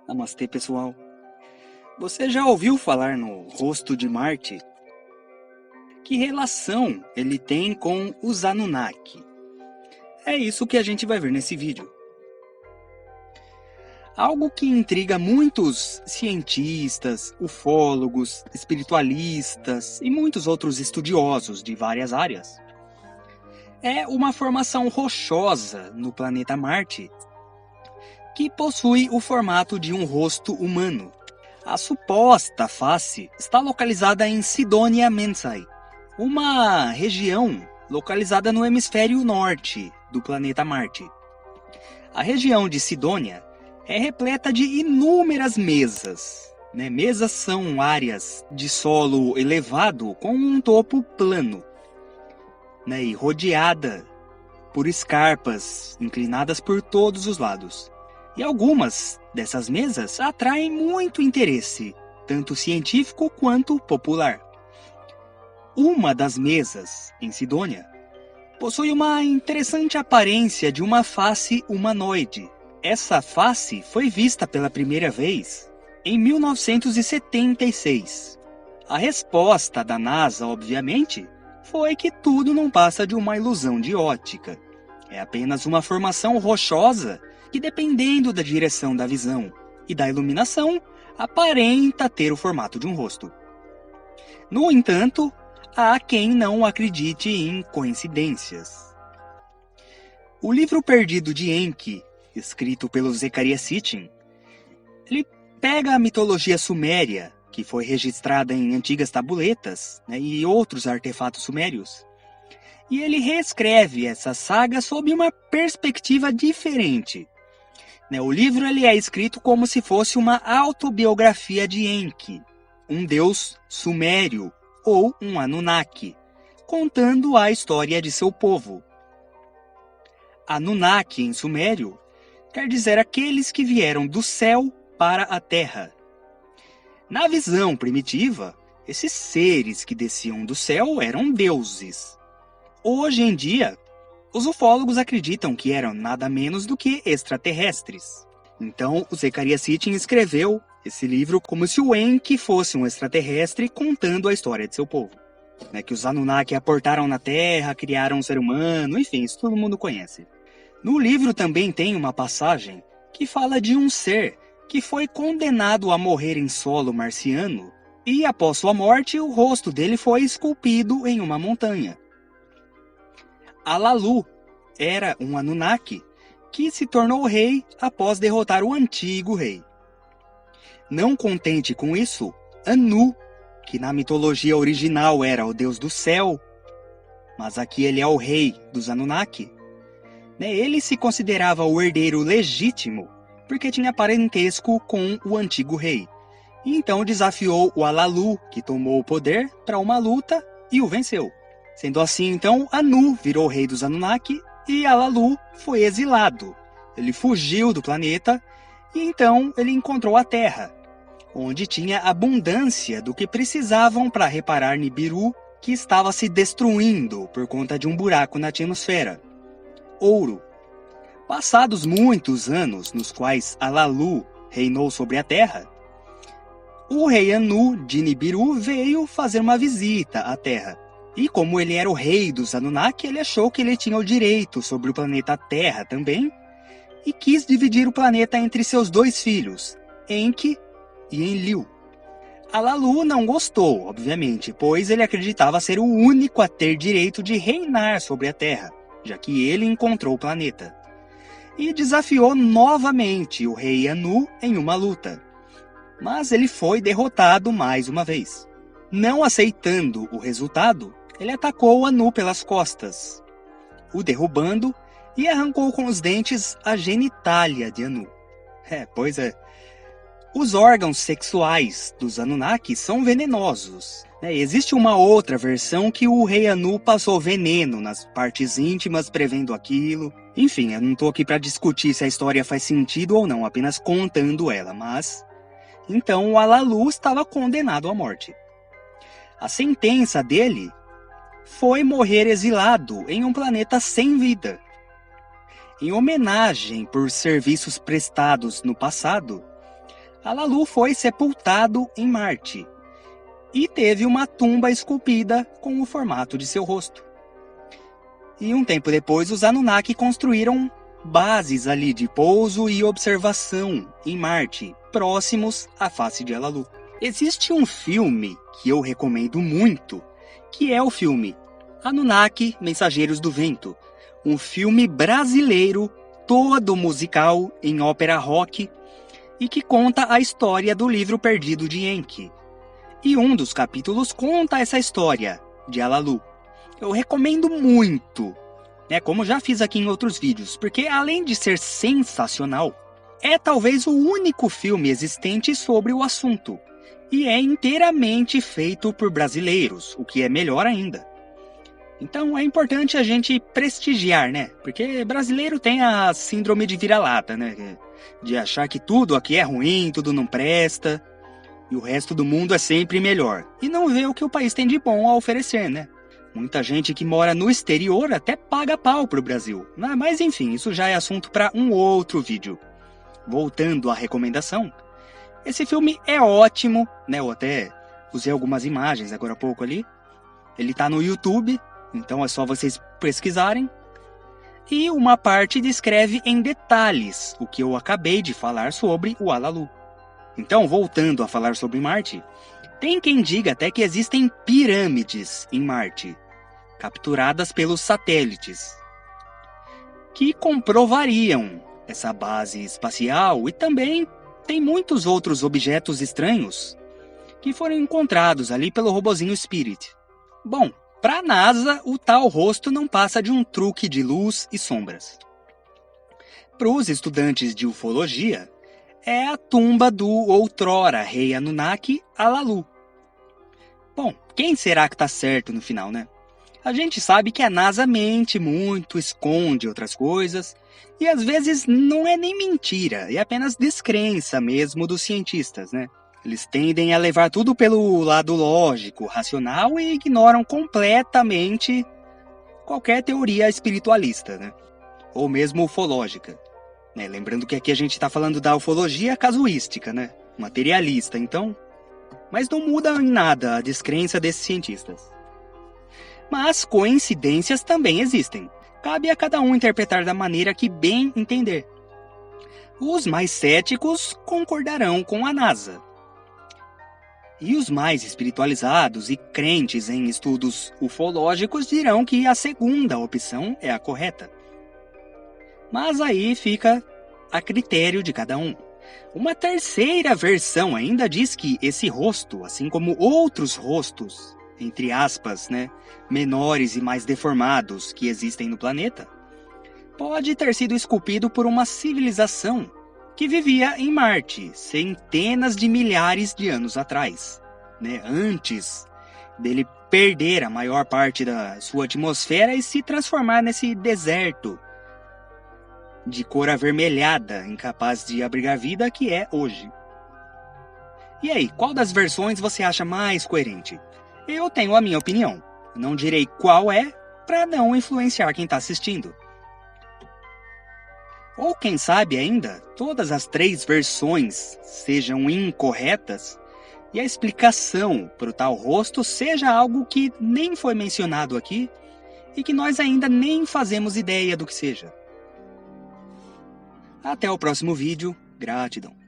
Namastê, pessoal. Você já ouviu falar no rosto de Marte? Que relação ele tem com os Anunnaki? É isso que a gente vai ver nesse vídeo. Algo que intriga muitos cientistas, ufólogos, espiritualistas e muitos outros estudiosos de várias áreas é uma formação rochosa no planeta Marte que possui o formato de um rosto humano. A suposta face está localizada em Cydonia Mensae, uma região localizada no hemisfério norte do planeta Marte. A região de Cydonia é repleta de inúmeras mesas. Mesas são áreas de solo elevado com um topo plano, e rodeada por escarpas inclinadas por todos os lados. E algumas dessas mesas atraem muito interesse, tanto científico quanto popular. Uma das mesas, em Cydonia, possui uma interessante aparência de uma face humanoide. Essa face foi vista pela primeira vez em 1976. A resposta da NASA, obviamente, foi que tudo não passa de uma ilusão de ótica. É apenas uma formação rochosa que, dependendo da direção da visão e da iluminação, aparenta ter o formato de um rosto. No entanto, há quem não acredite em coincidências. O livro perdido de Enki, escrito pelo Zecharia Sitchin, ele pega a mitologia suméria, que foi registrada em antigas tabuletas, e outros artefatos sumérios, e ele reescreve essa saga sob uma perspectiva diferente. O livro ele é escrito como se fosse uma autobiografia de Enki, um deus sumério ou um Anunnaki, contando a história de seu povo. Anunnaki em sumério quer dizer aqueles que vieram do céu para a terra. Na visão primitiva, esses seres que desciam do céu eram deuses. Hoje em dia, os ufólogos acreditam que eram nada menos do que extraterrestres. Então, o Zecharia Sitchin escreveu esse livro como se o Enki fosse um extraterrestre contando a história de seu povo. Que os Anunnaki aportaram na Terra, criaram um ser humano, enfim, isso todo mundo conhece. No livro também tem uma passagem que fala de um ser que foi condenado a morrer em solo marciano e, após sua morte, o rosto dele foi esculpido em uma montanha. Alalu era um Anunnaki que se tornou rei após derrotar o antigo rei. Não contente com isso, Anu, que na mitologia original era o deus do céu, mas aqui ele é o rei dos Anunnaki, ele se considerava o herdeiro legítimo porque tinha parentesco com o antigo rei. E então desafiou o Alalu, que tomou o poder, para uma luta e o venceu. Sendo assim, então, Anu virou rei dos Anunnaki e Alalu foi exilado. Ele fugiu do planeta e então ele encontrou a Terra, onde tinha abundância do que precisavam para reparar Nibiru, que estava se destruindo por conta de um buraco na atmosfera. Ouro. Passados muitos anos nos quais Alalu reinou sobre a Terra, o rei Anu de Nibiru veio fazer uma visita à Terra. E como ele era o rei dos Anunnaki, ele achou que ele tinha o direito sobre o planeta Terra também, e quis dividir o planeta entre seus dois filhos, Enki e Enlil. Alalu não gostou, obviamente, pois ele acreditava ser o único a ter direito de reinar sobre a Terra, já que ele encontrou o planeta. E desafiou novamente o rei Anu em uma luta. Mas ele foi derrotado mais uma vez. Não aceitando o resultado, ele atacou Anu pelas costas, o derrubando e arrancou com os dentes a genitália de Anu. Pois é. Os órgãos sexuais dos Anunnaki são venenosos. Existe uma outra versão que o rei Anu passou veneno nas partes íntimas prevendo aquilo. Enfim, eu não estou aqui para discutir se a história faz sentido ou não, apenas contando ela, mas... Então o Alalu estava condenado à morte. A sentença dele foi morrer exilado em um planeta sem vida. Em homenagem por serviços prestados no passado, Alalu foi sepultado em Marte e teve uma tumba esculpida com o formato de seu rosto. E um tempo depois, os Anunnaki construíram bases ali de pouso e observação em Marte, próximos à face de Alalu. Existe um filme que eu recomendo muito, que é o filme Anunnaki, Mensageiros do Vento, um filme brasileiro, todo musical em ópera rock, e que conta a história do livro perdido de Enki. E um dos capítulos conta essa história de Alalu. Eu recomendo muito, né, como já fiz aqui em outros vídeos, porque além de ser sensacional, é talvez o único filme existente sobre o assunto, e é inteiramente feito por brasileiros, o que é melhor ainda. Então é importante a gente prestigiar, né? Porque brasileiro tem a síndrome de vira-lata, né? De achar que tudo aqui é ruim, tudo não presta, e o resto do mundo é sempre melhor. E não vê o que o país tem de bom a oferecer, né? Muita gente que mora no exterior até paga pau pro Brasil. Mas enfim, isso já é assunto para um outro vídeo. Voltando à recomendação, esse filme é ótimo, né? Eu até usei algumas imagens agora há pouco ali. Ele tá no YouTube, então é só vocês pesquisarem. E uma parte descreve em detalhes o que eu acabei de falar sobre o Alalu. Então, voltando a falar sobre Marte, tem quem diga até que existem pirâmides em Marte, capturadas pelos satélites, que comprovariam essa base espacial, e também tem muitos outros objetos estranhos que foram encontrados ali pelo robozinho Spirit. Bom, para a NASA, o tal rosto não passa de um truque de luz e sombras. Para os estudantes de ufologia, é a tumba do outrora rei Anunnaki, Alalu. Bom, quem será que está certo no final, né? A gente sabe que a NASA mente muito, esconde outras coisas, e às vezes não é nem mentira, é apenas descrença mesmo dos cientistas, né? Eles tendem a levar tudo pelo lado lógico, racional, e ignoram completamente qualquer teoria espiritualista, né? Ou mesmo ufológica. Né? Lembrando que aqui a gente está falando da ufologia casuística, né? Materialista, então. Mas não muda em nada a descrença desses cientistas. Mas coincidências também existem. Cabe a cada um interpretar da maneira que bem entender. Os mais céticos concordarão com a NASA. E os mais espiritualizados e crentes em estudos ufológicos dirão que a segunda opção é a correta. Mas aí fica a critério de cada um. Uma terceira versão ainda diz que esse rosto, assim como outros rostos, entre aspas, né, menores e mais deformados que existem no planeta, pode ter sido esculpido por uma civilização que vivia em Marte centenas de milhares de anos atrás, né, antes dele perder a maior parte da sua atmosfera e se transformar nesse deserto de cor avermelhada, incapaz de abrigar vida, que é hoje. E aí, qual das versões você acha mais coerente? Eu tenho a minha opinião. Não direi qual é, para não influenciar quem está assistindo. Ou quem sabe ainda, todas as três versões sejam incorretas e a explicação para o tal rosto seja algo que nem foi mencionado aqui e que nós ainda nem fazemos ideia do que seja. Até o próximo vídeo. Gratidão.